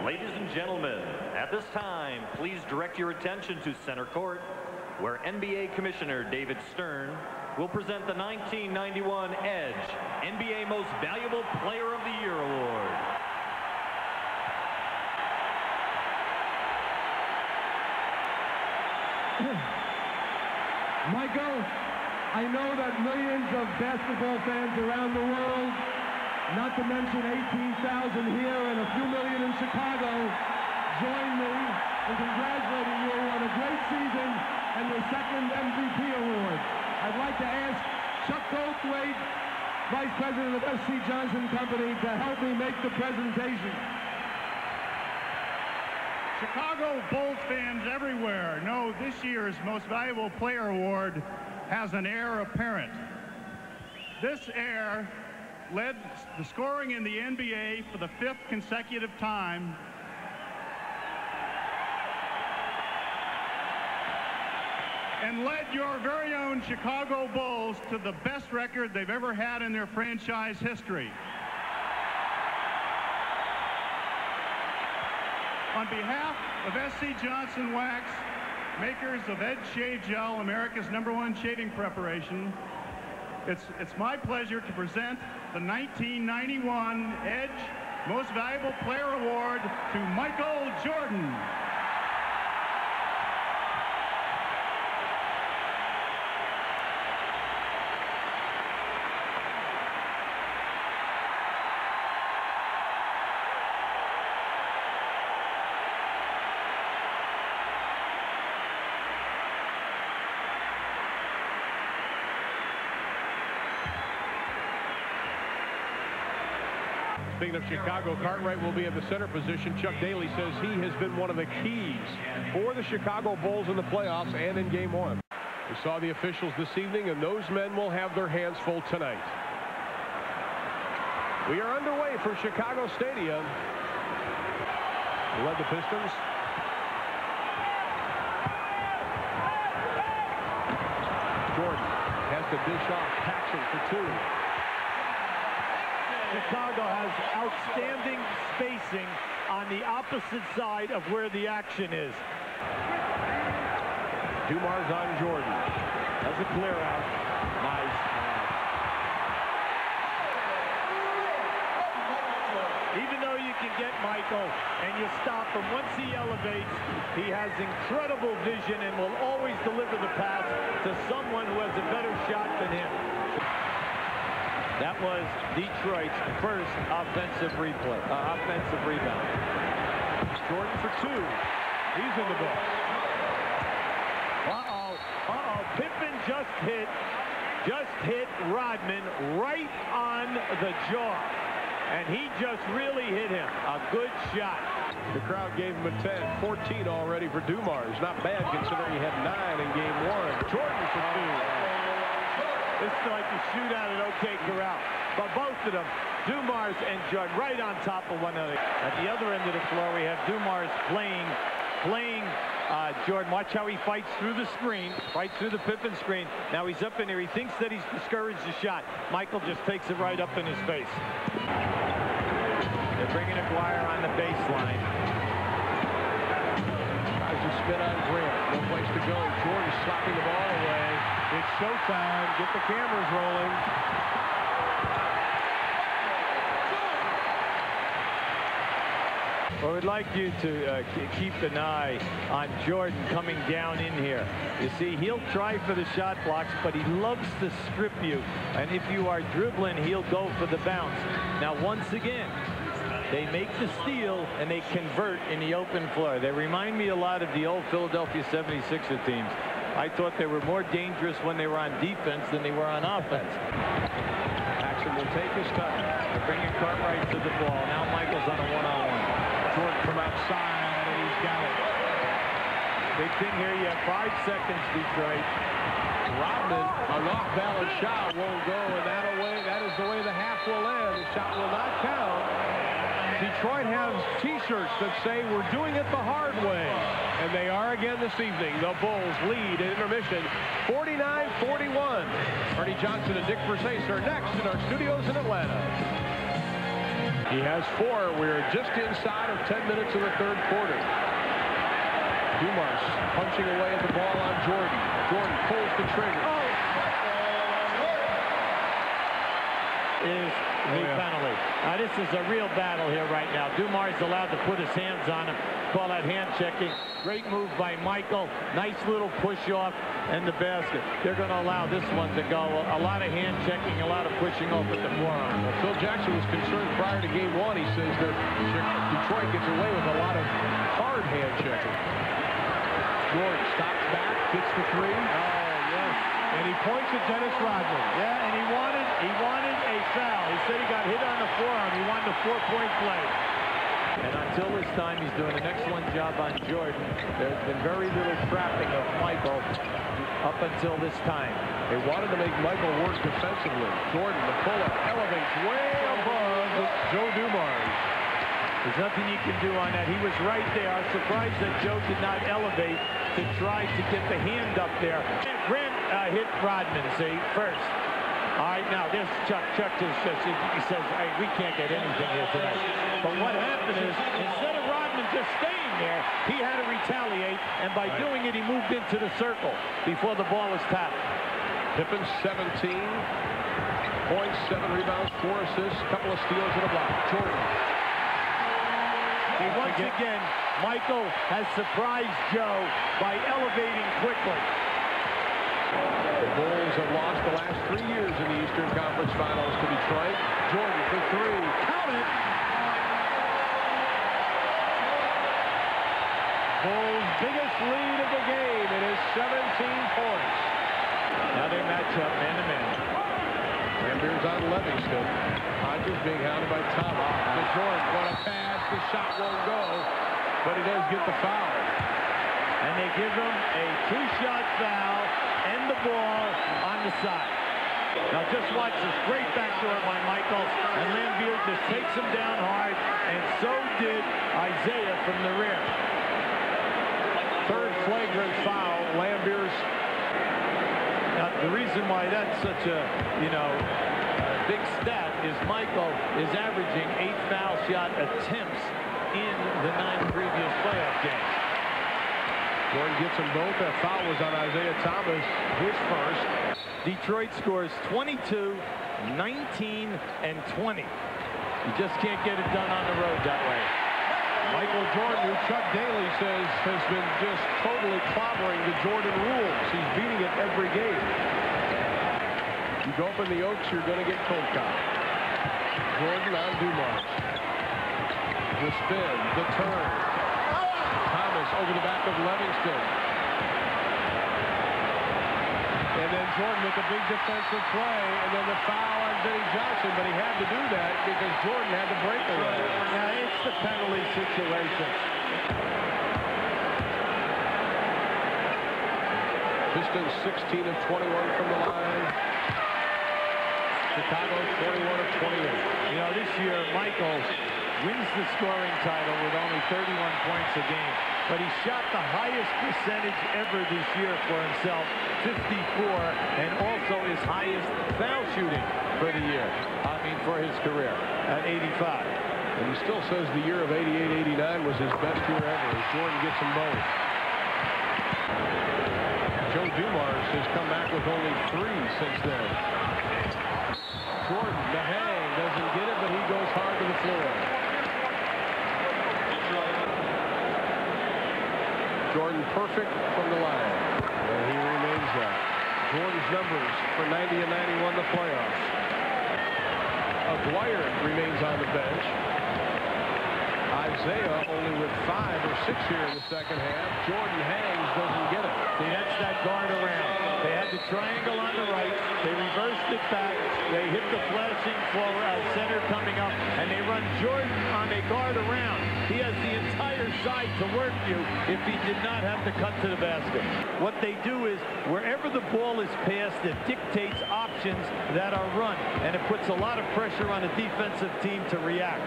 Ladies and gentlemen, at this time, please direct your attention to center court, where NBA Commissioner David Stern will present the 1991 Edge NBA Most Valuable Player of the Year Award. Michael, I know that millions of basketball fans around the world, not to mention 18,000 here and a few million in Chicago, join me in congratulating you on a great season and your second MVP award. I'd like to ask Chuck Goldthwait, Vice President of SC Johnson Company, to help me make the presentation. Chicago Bulls fans everywhere know this year's Most Valuable Player Award has an heir apparent. This heir led the scoring in the NBA for the 5th consecutive time, and led your very own Chicago Bulls to the best record they've ever had in their franchise history. On behalf of SC Johnson Wax, makers of Edge Shave Gel, America's #1 shaving preparation, it's my pleasure to present the 1991 Edge Most Valuable Player Award to Michael Jordan. Speaking of Chicago, Cartwright will be in the center position. Chuck Daly says he has been one of the keys for the Chicago Bulls in the playoffs and in Game 1. We saw the officials this evening, and those men will have their hands full tonight. We are underway from Chicago Stadium. Led the Pistons. Jordan has to dish off Paxson for 2. Chicago has outstanding spacing on the opposite side of where the action is. Dumars on Jordan. That's a clear out. Nice. Even though you can get Michael and you stop him, once he elevates, he has incredible vision and will always deliver the pass to someone who has a better shot than him. That was Detroit's first offensive rebound. Jordan for 2. He's in the book. Pippen just hit Rodman right on the jaw. And he just really hit him. A good shot. The crowd gave him a 10. 14 already for Dumars. Not bad considering he had 9 in Game 1. Jordan for 2. This is like a shootout at OK Corral. But both of them, Dumars and Jordan, right on top of one another. At the other end of the floor, we have Dumars playing Jordan. Watch how he fights through the screen, fights through the Pippen screen. Now he's up in there. He thinks that he's discouraged the shot. Michael just takes it right up in his face. They're bringing Aguirre on the baseline. Tries to spin on Grant. No place to go. Jordan slapping the ball away. It's showtime. Get the cameras rolling. Well, we'd like you to keep an eye on Jordan coming down in here. You see, he'll try for the shot blocks, but he loves to strip you. And if you are dribbling, he'll go for the bounce. Now, once again, they make the steal and they convert in the open floor. They remind me a lot of the old Philadelphia 76er teams. I thought they were more dangerous when they were on defense than they were on offense. Paxson will take his time. They're bringing Cartwright to the ball. Now Michael's on a one-on-one. Jordan from outside, and he's got it. Big thing here, you have 5 seconds, Detroit. Rodman, an off-balance shot won't go, and that is the way the half will end. The shot will not count. Detroit has T-shirts that say, "We're doing it the hard way." And they are again this evening. The Bulls lead at intermission 49-41. Ernie Johnson and Dick Versace are next in our studios in Atlanta. He has 4. We're just inside of 10 minutes of the third quarter. Dumars punching away at the ball on Jordan. Jordan pulls the trigger. Is the penalty. Now this is a real battle here right now. Dumars allowed to put his hands on him. Call that hand checking. Great move by Michael. Nice little push off and the basket. They're going to allow this one to go. A lot of hand checking, a lot of pushing off at the forearm. Well, Phil Jackson was concerned prior to game 1. He says that Detroit gets away with a lot of hard hand checking. Jordan stops back, gets the 3. Oh, yes. And he points at Dennis Rodman. Yeah, and he wanted a foul. He said he got hit on the forearm. He wanted a 4-point play. And until this time, he's doing an excellent job on Jordan. There's been very little trapping of Michael up until this time. They wanted to make Michael work defensively. Jordan, the pull-up, elevates way above Joe Dumars. There's nothing you can do on that. He was right there. I was surprised that Joe did not elevate to try to get the hand up there. Grant hit Rodman, see, first. All right, now there's Chuck. Chuck just he says, hey, we can't get anything here tonight. But what happened is, instead of Rodman just staying there, he had to retaliate, and by doing it, he moved into the circle before the ball was tapped. Pippen, 17 points, 7 rebounds, 4 assists, couple of steals and a block. Jordan. Once again, Michael has surprised Joe by elevating quickly. The Bulls have lost the last 3 years in the Eastern Conference Finals to Detroit. Jordan for 3. Count it! Bulls' biggest lead of the game. It is 17 points. Now they match up man-to-man. Lambeer's on Livingston. Hodges being hounded by Thomas. To Jordan, what a pass. The shot won't go, but he does get the foul. And they give him a 2-shot foul and the ball on the side. Now just watch this great backdoor by Michael, and Lambeer just takes him down hard, and so did Isaiah from the rear. Third flagrant foul, Lambeer's. Now the reason why that's such a, big stat is Michael is averaging 8 foul shot attempts in the 9 previous playoff games. Jordan gets them both. That foul was on Isaiah Thomas, his first. Detroit scores 22, 19, and 20. You just can't get it done on the road that way. Michael Jordan, who Chuck Daly says has been just totally clobbering the Jordan rules. He's beating it every game. You go up in the Oaks, you're going to get cold cop. Jordan on Dumars. The spin, the turn. Thomas over the back of Livingston. And then Jordan with the big defensive play, and then the foul on Vinnie Johnson, but he had to do that because Jordan had the breakaway. Now it's the penalty situation. Pistons 16 of 21 from the line. Chicago 21 of 28. This year Michael wins the scoring title with only 31 points a game, but he shot the highest percentage ever this year for himself, 54, and also his highest foul shooting for the year. For his career at 85. And he still says the year of 88-89 was his best year ever as Jordan gets them both. Joe Dumars has come back with only 3 since then. Jordan, the hang, doesn't get it, but he goes hard to the floor. Jordan perfect from the line. And he remains that. Jordan's numbers for 90 and 91 the playoffs. Aguirre remains on the bench. Isaiah only with 5 or 6 here in the second half. Jordan hangs, doesn't get it. See, that's that guard around. They had the triangle on the right. They reversed it back. They hit the flashing for center coming up, and they run Jordan on a guard around. He has the entire side to work you if he did not have to cut to the basket. What they do is, wherever the ball is passed, it dictates options that are run, and it puts a lot of pressure on the defensive team to react.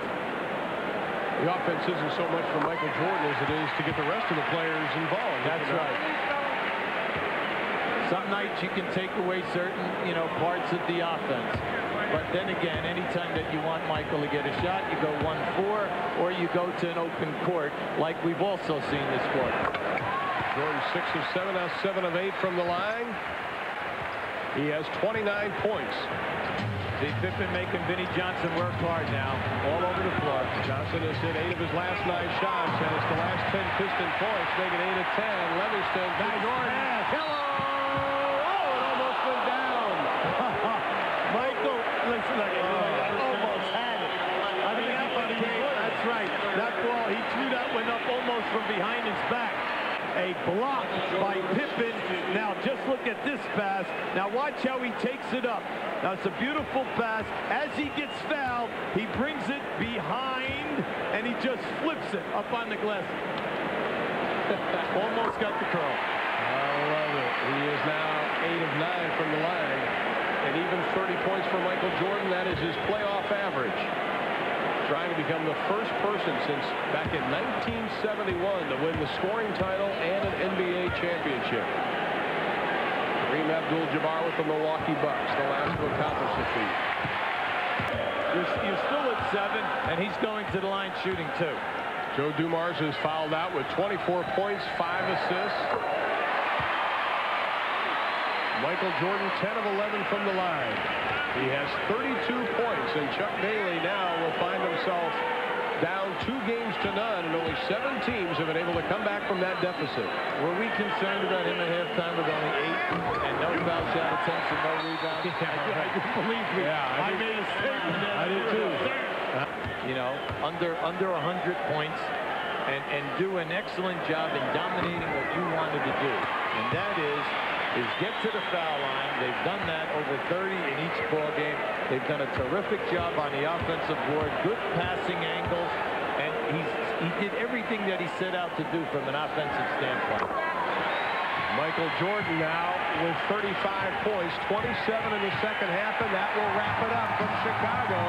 The offense isn't so much for Michael Jordan as it is to get the rest of the players involved. That's right. Some nights you can take away certain, parts of the offense. But then again, anytime that you want Michael to get a shot, you go 1-4, or you go to an open court, like we've also seen this quarter. Jordan 6 of 7, now 7 of 8 from the line. He has 29 points. See Pippen making Vinnie Johnson work hard now, all over the floor. Johnson has hit 8 of his last 9 shots, and it's the last 10 Piston points, making 8 of 10. Livingston, Jordan. Hello! Oh, it almost went down. Michael, listen, almost had it. I mean, that's right. That ball, he threw that one up almost from behind his back. A block by Pippen. Now just look at this pass. Now watch how he takes it up. Now it's a beautiful pass. As he gets fouled, he brings it behind and he just flips it up on the glass. Almost got the curl. I love it. He is now 8 of 9 from the line. And even 30 points for Michael Jordan. That is his playoff average. Trying to become the first person since back in 1971 to win the scoring title and an NBA championship. Kareem Abdul-Jabbar with the Milwaukee Bucks, the last to accomplish the feat. You're still at 7, and he's going to the line shooting 2. Joe Dumars is fouled out with 24 points, 5 assists. Michael Jordan 10 of 11 from the line. He has 32 points, and Chuck Daly now will find himself down 2 games to none, and only 7 teams have been able to come back from that deficit. Were we concerned about him at halftime with only 8 and no foul shot attempts and no rebounds? Believe me, yeah, I made a statement. I did too. You know, under 100 points and do an excellent job in dominating what you wanted to do, and that is get to the foul line. They've done that over 30 in each ball game. They've done a terrific job on the offensive board, good passing angles, and he did everything that he set out to do from an offensive standpoint. Michael Jordan now with 35 points, 27 in the second half, and that will wrap it up from Chicago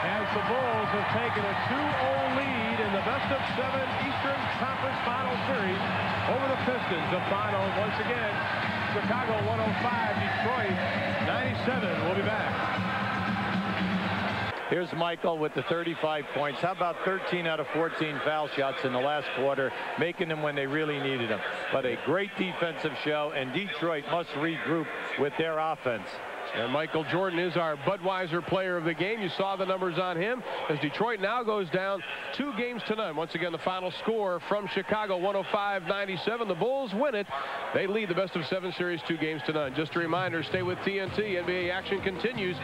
as the Bulls have taken a 2-0 lead in the best-of-7 Eastern Conference Final Series over the Pistons. The final, once again, Chicago 105, Detroit 97. We'll be back. Here's Michael with the 35 points. How about 13 out of 14 foul shots in the last quarter, making them when they really needed them. But a great defensive show, and Detroit must regroup with their offense. And Michael Jordan is our Budweiser player of the game. You saw the numbers on him as Detroit now goes down 2 games to none. Once again, the final score from Chicago, 105-97. The Bulls win it. They lead the best-of-7 series 2 games to none. Just a reminder, stay with TNT. NBA action continues.